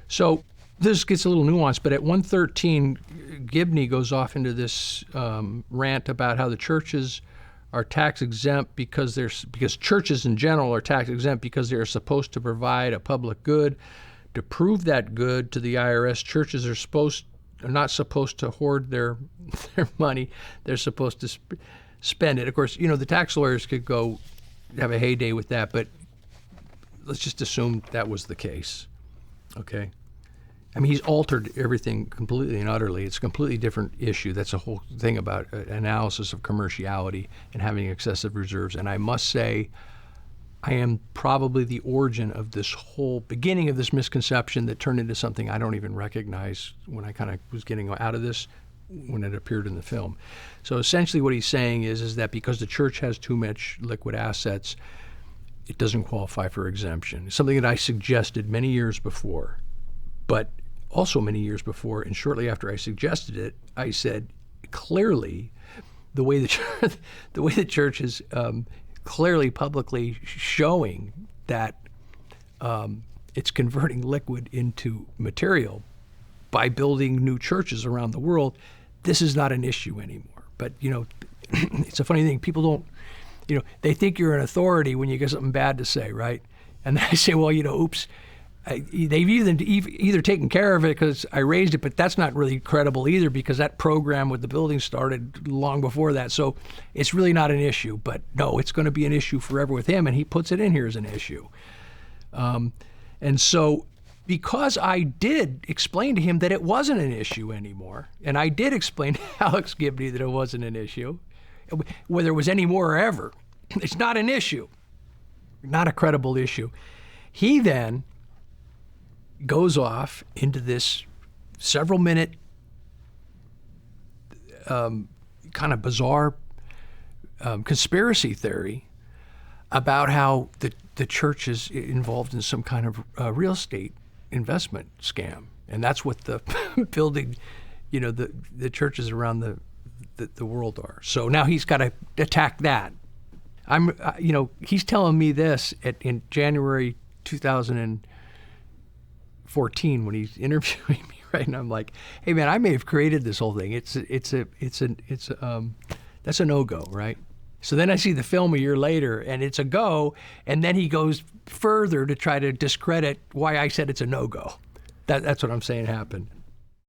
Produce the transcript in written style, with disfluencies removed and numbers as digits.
So this gets a little nuanced, but at 113, Gibney goes off into this rant about how the churches are tax exempt because churches in general are tax exempt because they are supposed to provide a public good. To prove that good to the IRS, churches are not supposed to hoard their money. They're supposed to spend it. Of course, the tax lawyers could go have a heyday with that, but let's just assume that was the case. Okay. I mean, he's altered everything completely and utterly. It's a completely different issue. That's a whole thing about analysis of commerciality and having excessive reserves. And I must say, I am probably the origin of this whole beginning of this misconception that turned into something I don't even recognize when I kind of was getting out of this when it appeared in the film. So essentially what he's saying is that because the church has too much liquid assets, it doesn't qualify for exemption. Something that I suggested many years before, but also many years before, and shortly after I suggested it, I said clearly the way the church is clearly publicly showing that it's converting liquid into material by building new churches around the world, this is not an issue anymore. But it's a funny thing. People don't, they think you're an authority when you get something bad to say, right? And I say, well, oops. They've either taken care of it because I raised it, but that's not really credible either because that program with the building started long before that. So it's really not an issue. But no, it's going to be an issue forever with him, and he puts it in here as an issue. And so because I did explain to him that it wasn't an issue anymore, and I did explain to Alex Gibney that it wasn't an issue, whether it was any more or ever, it's not an issue, not a credible issue. He then goes off into this several-minute kind of bizarre conspiracy theory about how the church is involved in some kind of real estate investment scam. And that's what the building, the churches around the world are. So now he's got to attack that. He's telling me this in January 2014 when he's interviewing me, right? And I'm like, hey man, I may have created this whole thing. That's a no-go, right? So then I see the film a year later and it's a go, and then he goes further to try to discredit why I said it's a no-go. That's what I'm saying happened.